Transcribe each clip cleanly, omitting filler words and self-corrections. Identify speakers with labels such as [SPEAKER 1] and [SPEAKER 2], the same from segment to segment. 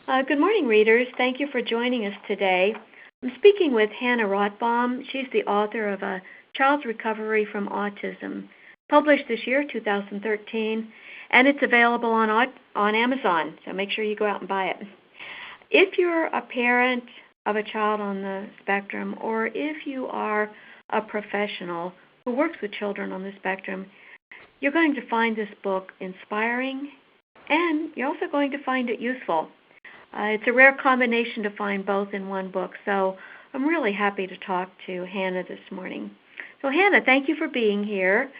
[SPEAKER 1] Good morning, readers. Thank you for joining us today. I'm speaking with Hanna. She's the author of A Child's Recovery from Autism, published this year, 2013, and it's available on Amazon, so make sure you go out and buy it. If you're a parent of a child on the spectrum, or if you are a professional who works with children on the spectrum, you're going to find this book inspiring, and you're also going to find it useful. It's a rare combination to find both in one book, so I'm really happy to talk to Hanna this morning. So Hanna, thank you for being here.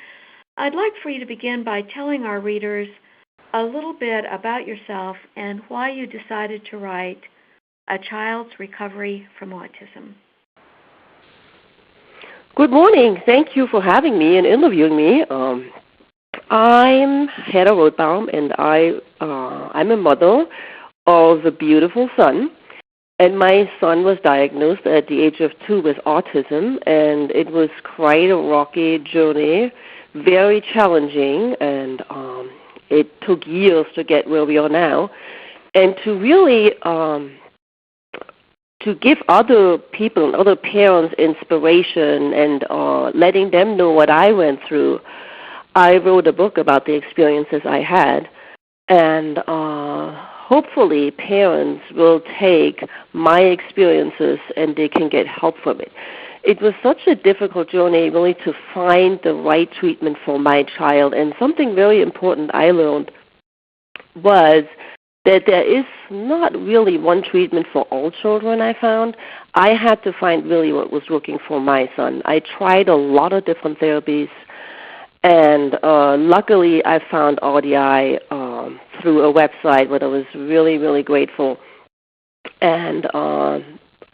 [SPEAKER 1] I'd like for you to begin by telling our readers a little bit about yourself and why you decided to write A Child's Recovery from Autism.
[SPEAKER 2] Good morning. Thank you for having me and interviewing me. I'm Hanna, and I'm a mother of a beautiful son. And my son was diagnosed at the age of 2 with autism, and it was quite a rocky journey, very challenging, and it took years to get where we are now. And to really to give other people and other parents inspiration and letting them know what I went through, I wrote a book about the experiences I had, and hopefully parents will take my experiences and they can get help from it. It was such a difficult journey really to find the right treatment for my child, and something very important I learned was that there is not really one treatment for all children, I found. I had to find really what was working for my son. I tried a lot of different therapies, and luckily I found RDI through a website where I was really, really grateful. And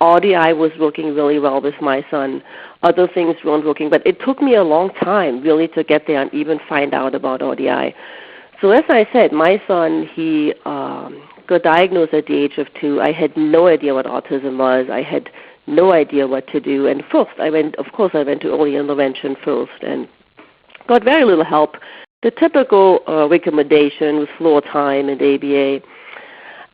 [SPEAKER 2] RDI was working really well with my son. Other things weren't working, but it took me a long time really to get there and even find out about RDI. So as I said, my son, he got diagnosed at the age of 2. I had no idea what autism was. I had no idea what to do. And first, I went to early intervention first and got very little help. The typical recommendation was floor time and ABA.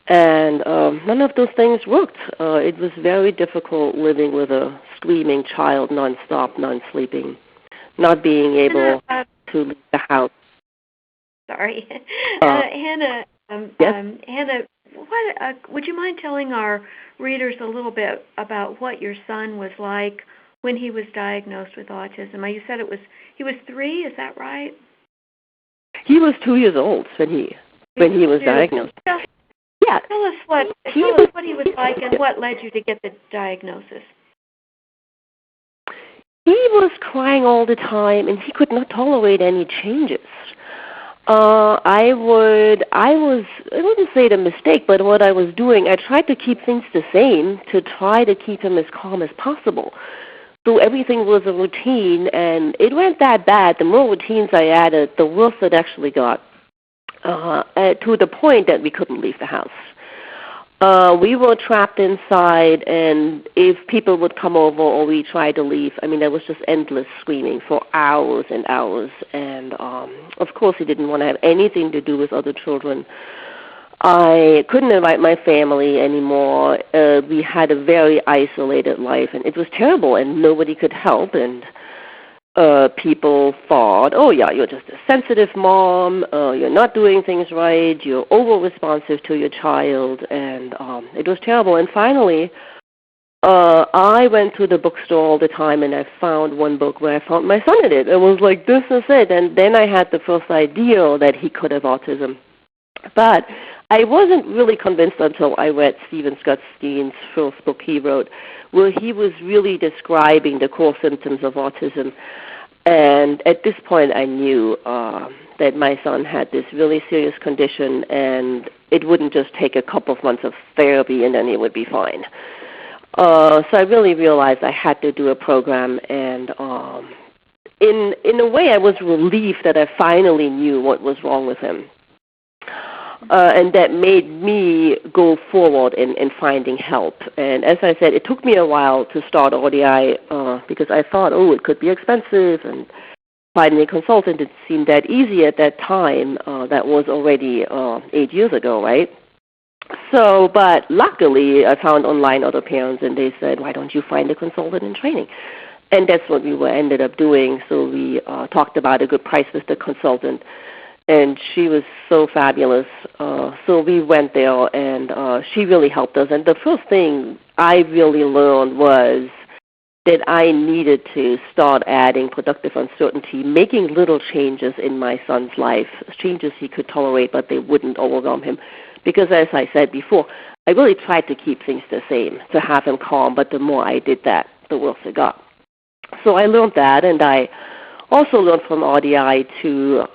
[SPEAKER 2] And none of those things worked. It was very difficult living with a screaming child nonstop, non-sleeping, not being able to leave the house.
[SPEAKER 1] Sorry. Hanna,
[SPEAKER 2] yes?
[SPEAKER 1] Hanna, would you mind telling our readers a little bit about what your son was like when he was diagnosed with autism? You said he was 3, is that right?
[SPEAKER 2] He was 2 years old when he was diagnosed.
[SPEAKER 1] Tell us what he was like and what led you to get the diagnosis.
[SPEAKER 2] He was crying all the time, and he could not tolerate any changes. I wouldn't say it a mistake, but what I was doing, I tried to keep things the same to try to keep him as calm as possible. So everything was a routine, and it went that bad. The more routines I added, the worse it actually got, to the point that we couldn't leave the house. We were trapped inside, and if people would come over or we tried to leave, there was just endless screaming for hours and hours. And, of course, he didn't want to have anything to do with other children. I couldn't invite my family anymore. We had a very isolated life, and it was terrible, and nobody could help. And people thought, oh, yeah, you're just a sensitive mom, you're not doing things right, you're over-responsive to your child, and it was terrible. And finally, I went to the bookstore all the time, and I found one book where I found my son in it. It was like, this is it. And then I had the first idea that he could have autism. But I wasn't really convinced until I read Stephen Scott Steen's first book he wrote, where he was really describing the core symptoms of autism. And at this point, I knew that my son had this really serious condition, and it wouldn't just take a couple of months of therapy and then he would be fine. So I really realized I had to do a program, and in a way I was relieved that I finally knew what was wrong with him. And that made me go forward in finding help. And as I said, it took me a while to start RDI because I thought, it could be expensive, and finding a consultant didn't seem that easy at that time. That was already 8 years ago, right? So, but luckily, I found online other parents, and they said, "Why don't you find a consultant in training?" And that's what we ended up doing. So we talked about a good price with the consultant, and she was so fabulous. So we went there, and she really helped us. And the first thing I really learned was that I needed to start adding productive uncertainty, making little changes in my son's life, changes he could tolerate but they wouldn't overwhelm him. Because as I said before, I really tried to keep things the same, to have him calm, but the more I did that, the worse it got. So I learned that, and I also learned from RDI to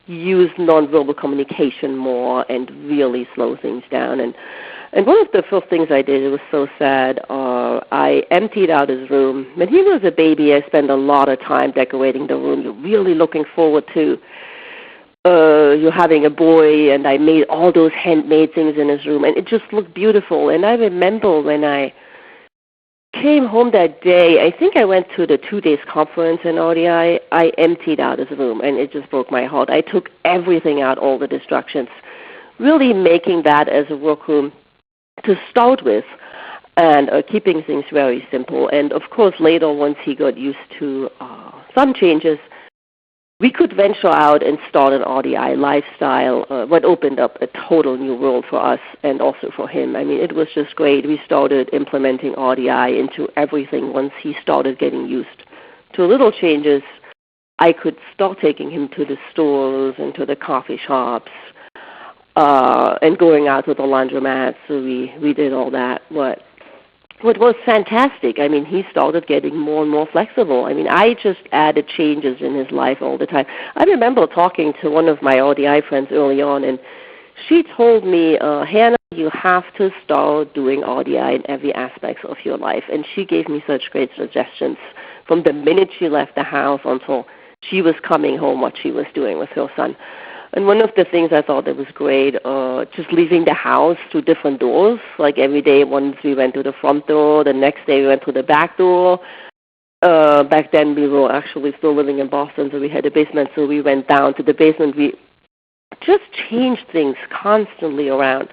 [SPEAKER 2] use nonverbal communication more and really slow things down. And one of the first things I did, it was so sad, I emptied out his room. When he was a baby, I spent a lot of time decorating the room. You're really looking forward to you having a boy, and I made all those handmade things in his room, and it just looked beautiful. And I remember when I came home that day, I think I went to the 2 days conference in ODI, I emptied out his room, and it just broke my heart. I took everything out, all the distractions, really making that as a workroom to start with, and keeping things very simple. And of course, later, once he got used to some changes, we could venture out and start an RDI lifestyle, what opened up a total new world for us and also for him. I mean, it was just great. We started implementing RDI into everything once he started getting used to little changes. I could start taking him to the stores and to the coffee shops, and going out to the laundromat. So we did all that. What was fantastic, I mean, he started getting more and more flexible. I mean, I just added changes in his life all the time. I remember talking to one of my RDI friends early on, and she told me, Hannah, you have to start doing RDI in every aspect of your life. And she gave me such great suggestions from the minute she left the house until she was coming home, what she was doing with her son. And one of the things I thought that was great, just leaving the house through different doors. Like every day, once we went to the front door, the next day we went to the back door. Back then we were actually still living in Boston, so we had a basement, so we went down to the basement. We just changed things constantly around.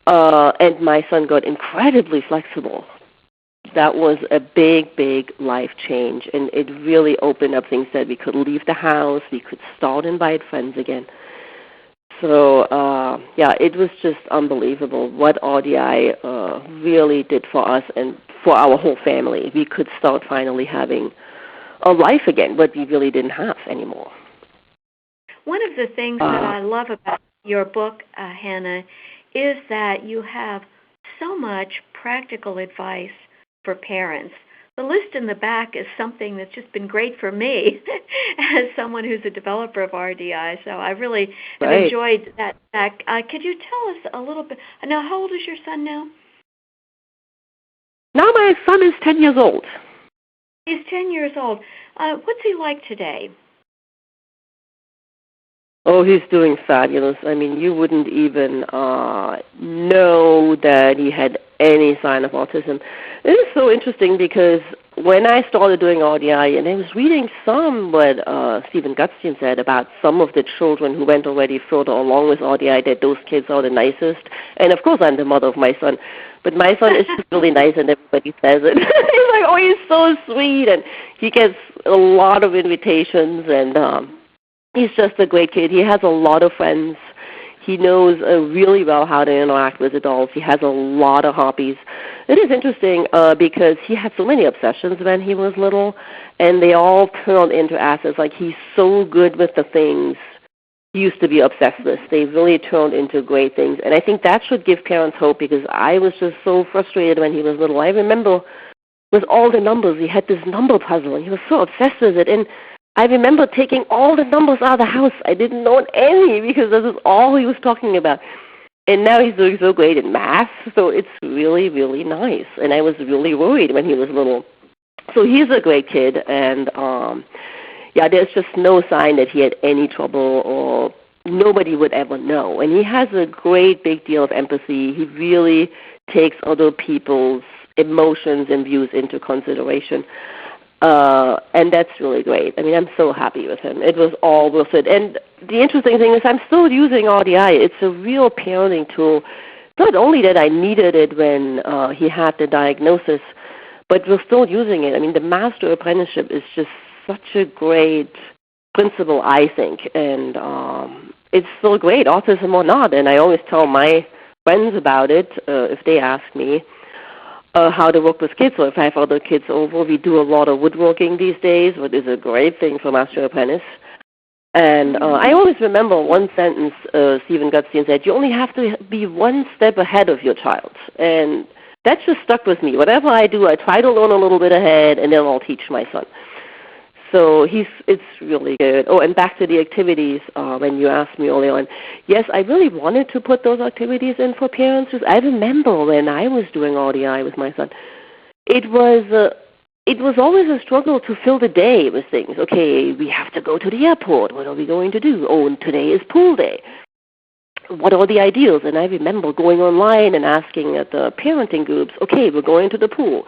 [SPEAKER 2] And my son got incredibly flexible. That was a big, big life change, and it really opened up things that we could leave the house, we could start invite friends again. So, yeah, it was just unbelievable what RDI really did for us and for our whole family. We could start finally having a life again, what we really didn't have anymore.
[SPEAKER 1] One of the things that I love about your book, Hanna, is that you have so much practical advice for parents. The list in the back is something that's just been great for me as someone who's a developer of RDI. So I really have enjoyed that. Could you tell us a little bit? Now, how old is your son now?
[SPEAKER 2] Now my son is 10 years old.
[SPEAKER 1] He's 10 years old. What's he like today?
[SPEAKER 2] Oh, he's doing fabulous. I mean, you wouldn't even know that he had any sign of autism. It is so interesting because when I started doing RDI, and I was reading some what Stephen Gutstein said about some of the children who went already further along with RDI, that those kids are the nicest. And of course, I'm the mother of my son. But my son is just really nice, and everybody says it. He's like, oh, he's so sweet. And he gets a lot of invitations, and he's just a great kid. He has a lot of friends. He knows really well how to interact with adults. He has a lot of hobbies. It is interesting because he had so many obsessions when he was little, and they all turned into assets. Like, he's so good with the things he used to be obsessed with. They really turned into great things. And I think that should give parents hope, because I was just so frustrated when he was little. I remember with all the numbers, he had this number puzzle, and he was so obsessed with it. And I remember taking all the numbers out of the house. I didn't know any because this is all he was talking about. And now he's doing so great in math, so it's really, really nice. And I was really worried when he was little. So he's a great kid, and yeah, there's just no sign that he had any trouble, or nobody would ever know. And he has a great big deal of empathy. He really takes other people's emotions and views into consideration. And that's really great. I mean, I'm so happy with him. It was all worth it. And the interesting thing is I'm still using RDI. It's a real parenting tool. Not only that I needed it when he had the diagnosis, but we're still using it. I mean, the master apprenticeship is just such a great principle, I think. And it's still great, autism or not. And I always tell my friends about it if they ask me how to work with kids, or if I have other kids over. We do a lot of woodworking these days, which is a great thing for Master Apprentice. And I always remember one sentence Stephen Gutstein said, you only have to be one step ahead of your child. And that just stuck with me. Whatever I do, I try to learn a little bit ahead, and then I'll teach my son. So it's really good. Oh, and back to the activities when you asked me earlier on. Yes, I really wanted to put those activities in for parents. Because I remember when I was doing RDI with my son, it was always a struggle to fill the day with things. Okay, we have to go to the airport. What are we going to do? Oh, and today is pool day. What are the ideals? And I remember going online and asking at the parenting groups, okay, we're going to the pool.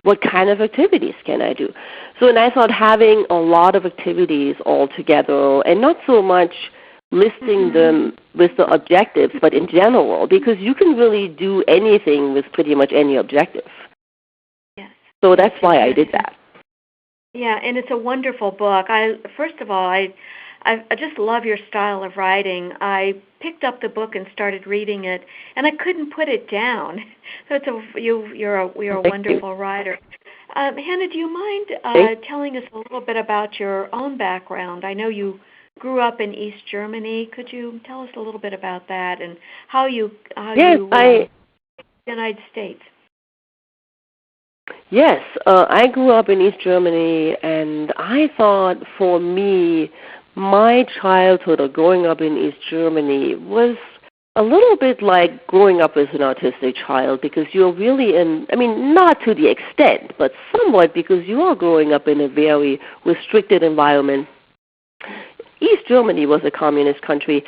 [SPEAKER 2] What kind of activities can I do? So and I thought having a lot of activities all together and not so much listing them with the objectives, but in general, because you can really do anything with pretty much any objective.
[SPEAKER 1] Yes.
[SPEAKER 2] So that's why I did that.
[SPEAKER 1] Yeah, and it's a wonderful book. First of all, I just love your style of writing. I picked up the book and started reading it, and I couldn't put it down. So you're a wonderful writer. Hanna, do you mind telling us a little bit about your own background? I know you grew up in East Germany. Could you tell us a little bit about that and how you United States?
[SPEAKER 2] Yes, I grew up in East Germany, and I thought for me, my childhood or growing up in East Germany was a little bit like growing up as an autistic child, because you're really not to the extent, but somewhat, because you are growing up in a very restricted environment. East Germany was a communist country,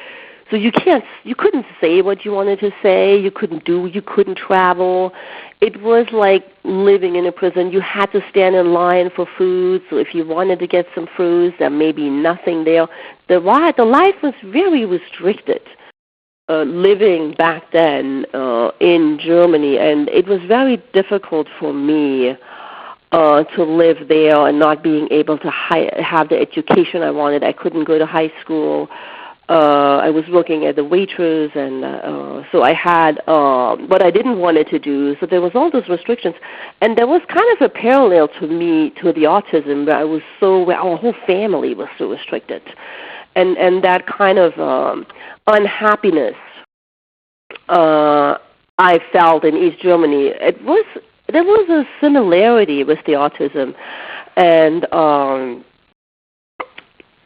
[SPEAKER 2] so you couldn't say what you wanted to say, you couldn't travel. It was like living in a prison. You had to stand in line for food, so if you wanted to get some fruits, there may be nothing there. The life was very restricted. Living back then in Germany, and it was very difficult for me to live there and not being able to have the education I wanted. I couldn't go to high school. I was working as a waitress, and so I had what I didn't want it to do. So there was all those restrictions, and there was kind of a parallel to the autism, where our whole family was so restricted, and that kind of unhappiness I felt in East Germany. There was a similarity with the autism, and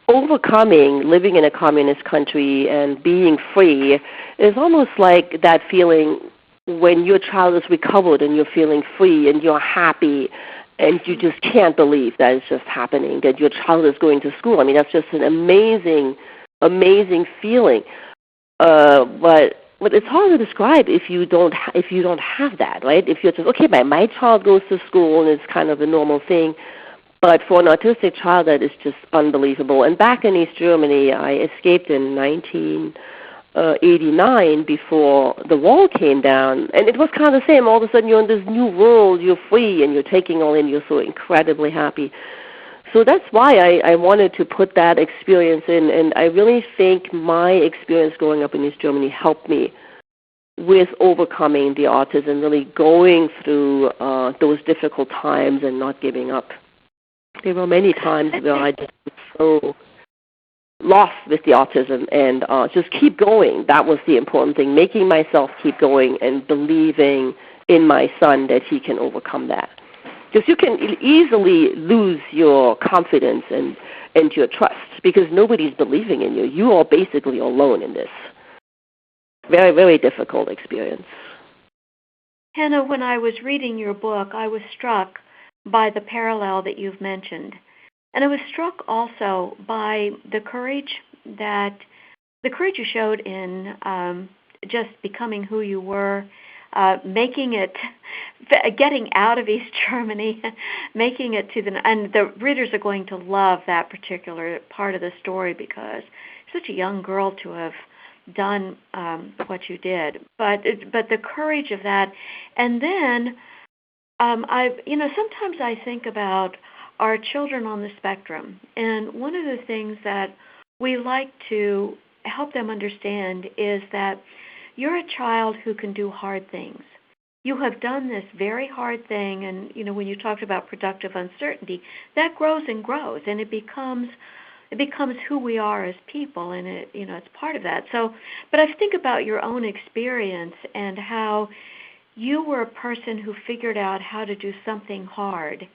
[SPEAKER 2] overcoming living in a communist country and being free is almost like that feeling when your child is recovered and you're feeling free and you're happy and you just can't believe that it's just happening, that your child is going to school. I mean, that's just an amazing, amazing feeling. But it's hard to describe if you don't have that, right? If you're just, okay, my child goes to school and it's kind of a normal thing. But for an autistic child, that is just unbelievable. And back in East Germany, I escaped in 1989 before the wall came down. And it was kind of the same. All of a sudden, you're in this new world. You're free, and you're taking all in. You're so incredibly happy. So that's why I wanted to put that experience in. And I really think my experience growing up in East Germany helped me with overcoming the autism, really going through those difficult times and not giving up. There were many times where I just was so lost with the autism, and just keep going. That was the important thing, making myself keep going and believing in my son that he can overcome that. Because you can easily lose your confidence and your trust because nobody's believing in you. You are basically alone in this. Very, very difficult experience.
[SPEAKER 1] Hanna, when I was reading your book, I was struck by the parallel that you've mentioned. And I was struck also by the courage you showed in just becoming who you were. making it, getting out of East Germany, making it to and the readers are going to love that particular part of the story because such a young girl to have done what you did, but the courage of that, and then sometimes I think about our children on the spectrum, and one of the things that we like to help them understand is that you're a child who can do hard things. You have done this very hard thing, and when you talked about productive uncertainty, that grows and grows, and it becomes who we are as people, and it's part of that. So, but I think about your own experience and how you were a person who figured out how to do something hard.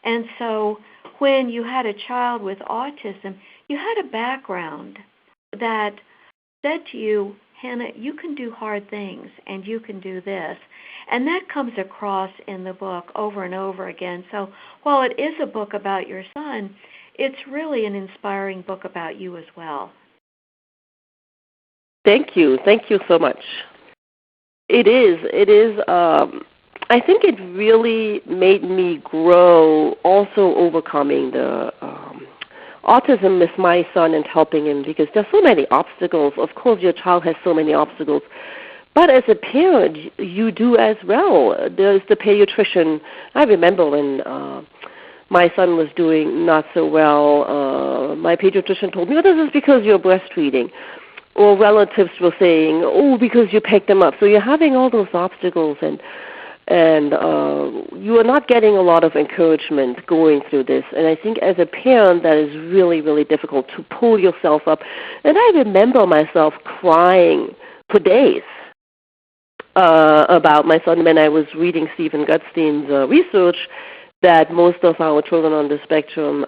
[SPEAKER 1] And so when you had a child with autism, you had a background that said to you, Hannah, you can do hard things and you can do this. And that comes across in the book over and over again. So while it is a book about your son, it's really an inspiring book about you as well.
[SPEAKER 2] Thank you. Thank you so much. It is. I think it really made me grow, also overcoming the autism with my son and helping him because there's so many obstacles. Of course, your child has so many obstacles. But as a parent, you do as well. There's the pediatrician. I remember when my son was doing not so well, my pediatrician told me, oh, this is because you're breastfeeding. Or relatives were saying, oh, because you picked them up. So you're having all those obstacles, and you are not getting a lot of encouragement going through this. And I think as a parent, that is really, really difficult to pull yourself up. And I remember myself crying for days about my son when I was reading Stephen Gutstein's research that most of our children on the spectrum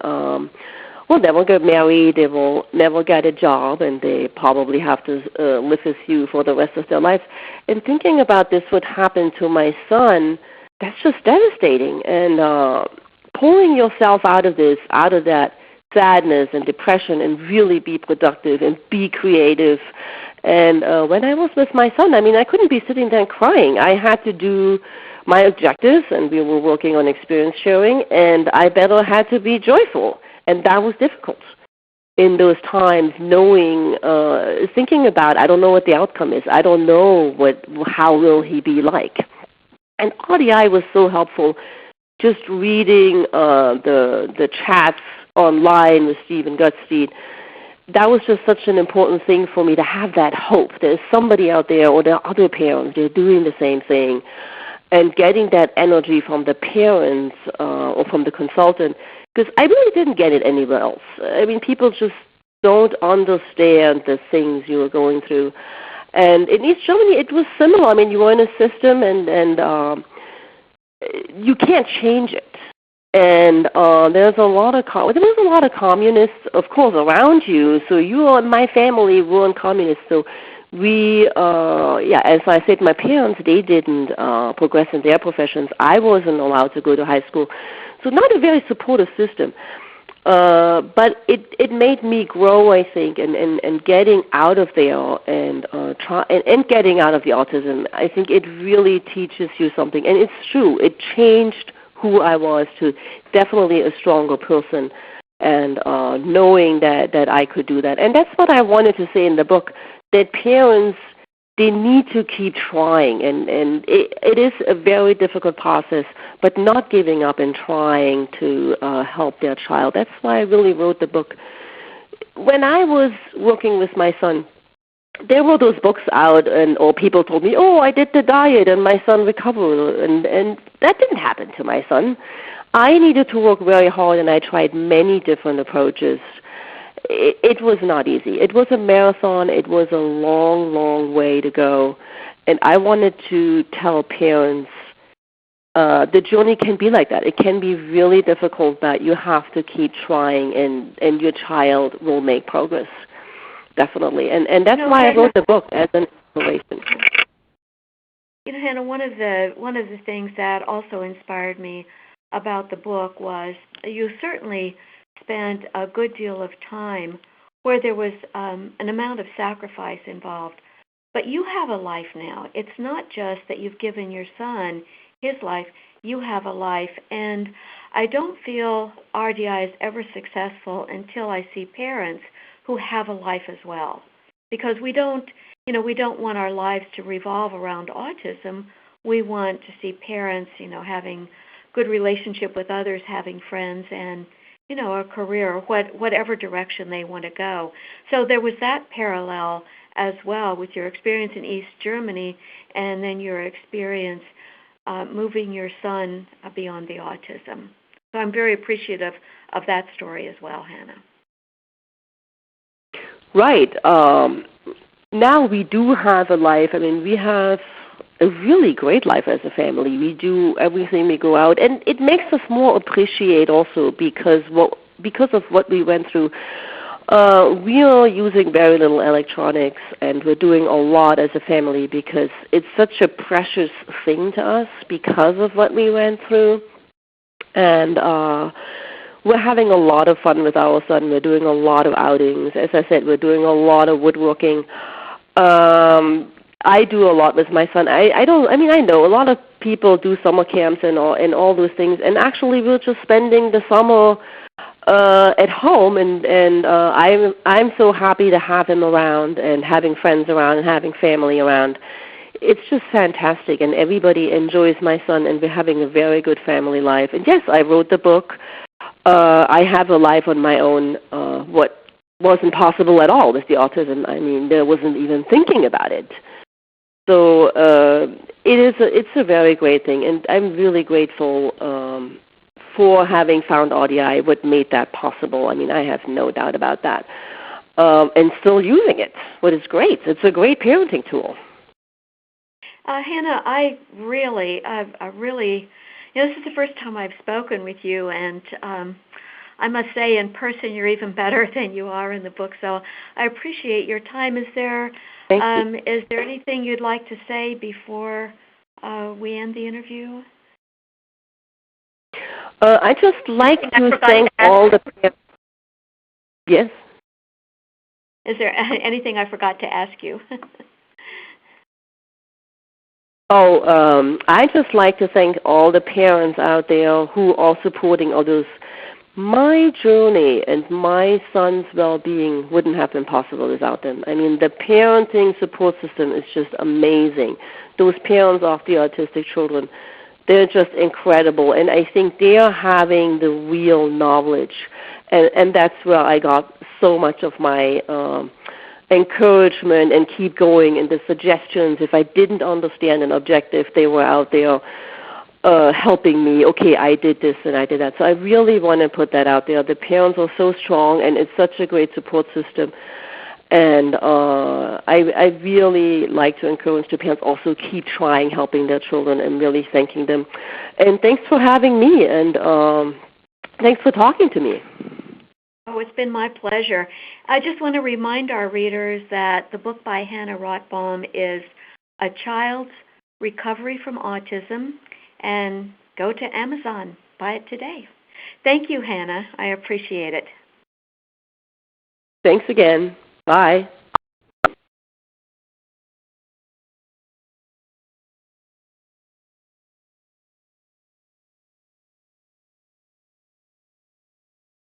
[SPEAKER 2] will never get married, they will never get a job, and they probably have to live with you for the rest of their lives. And thinking about this would happen to my son, that's just devastating. And pulling yourself out of this, out of that sadness and depression, and really be productive and be creative. And when I was with my son, I couldn't be sitting there crying. I had to do my objectives, and we were working on experience sharing, and I better had to be joyful. And that was difficult in those times, knowing, thinking about, I don't know what the outcome is. I don't know how will he be like. And RDI was so helpful, just reading the chats online with Stephen Gutstein. That was just such an important thing for me to have that hope. There's somebody out there, or there are other parents, they're doing the same thing. And getting that energy from the parents or from the consultant, because I really didn't get it anywhere else. People just don't understand the things you were going through. And in East Germany, it was similar. You were in a system, and you can't change it. And there was a lot of communists, of course, around you. So you and my family weren't communists. So we, as I said, my parents, they didn't progress in their professions. I wasn't allowed to go to high school. So not a very supportive system. But it made me grow, I think, and getting out of there and getting out of the autism. I think it really teaches you something. And it's true. It changed who I was to definitely a stronger person, and knowing that I could do that. And that's what I wanted to say in the book, that parents, they need to keep trying, and it is a very difficult process, but not giving up and trying to help their child. That's why I really wrote the book. When I was working with my son, there were those books out, or people told me, oh, I did the diet and my son recovered, and that didn't happen to my son. I needed to work very hard, and I tried many different approaches. It was not easy. It was a marathon. It was a long, long way to go. And I wanted to tell parents the journey can be like that. It can be really difficult, but you have to keep trying, and your child will make progress, definitely. And that's why I wrote the book, as an inspiration.
[SPEAKER 1] Hannah, one of the things that also inspired me about the book was you certainly spent a good deal of time where there was an amount of sacrifice involved. But you have a life now. It's not just that you've given your son his life. You have a life. And I don't feel RDI is ever successful until I see parents who have a life as well. Because we don't want our lives to revolve around autism. We want to see parents, having good relationship with others, having friends, and a career, whatever direction they want to go. So there was that parallel as well with your experience in East Germany, and then your experience moving your son beyond the autism. So I'm very appreciative of that story as well, Hanna.
[SPEAKER 2] Right. Now we do have a life. I mean, we have a really great life as a family. We do everything. We go out, and it makes us more appreciate also because of what we went through. We are using very little electronics, and we're doing a lot as a family because it's such a precious thing to us because of what we went through. And we're having a lot of fun with our son. We're doing a lot of outings. As I said, we're doing a lot of woodworking. I do a lot with my son. I know a lot of people do summer camps and all those things. And actually, we're just spending the summer at home, and I'm so happy to have him around and having friends around and having family around. It's just fantastic, and everybody enjoys my son, and we're having a very good family life. And yes, I wrote the book. I have a life on my own, what wasn't possible at all with the autism. I mean, there wasn't even thinking about it. So it's a very great thing, and I'm really grateful for having found RDI, what made that possible. I mean, I have no doubt about that. And still using it, what is great. It's a great parenting tool.
[SPEAKER 1] Hanna, I really, this is the first time I've spoken with you, and I must say, in person, you're even better than you are in the book. So I appreciate your time. Is there anything you'd like to say before we end the interview?
[SPEAKER 2] I just like to thank all the parents. Yes?
[SPEAKER 1] Is there anything I forgot to ask you?
[SPEAKER 2] I just like to thank all the parents out there who are supporting others. My journey and my son's well-being wouldn't have been possible without them. I mean, the parenting support system is just amazing. Those parents of the autistic children, they're just incredible, and I think they are having the real knowledge, and that's where I got so much of my encouragement and keep going, and the suggestions. If I didn't understand an objective, they were out there helping me. Okay, I did this and I did that. So I really want to put that out there. The parents are so strong, and it's such a great support system. And I really like to encourage the parents also keep trying, helping their children, and really thanking them. And thanks for having me, and thanks for talking to me.
[SPEAKER 1] Oh, it's been my pleasure. I just want to remind our readers that the book by Hanna Rotbaum is A Child's Recovery from Autism, and go to Amazon. Buy it today. Thank you, Hanna. I appreciate it.
[SPEAKER 2] Thanks again. Bye.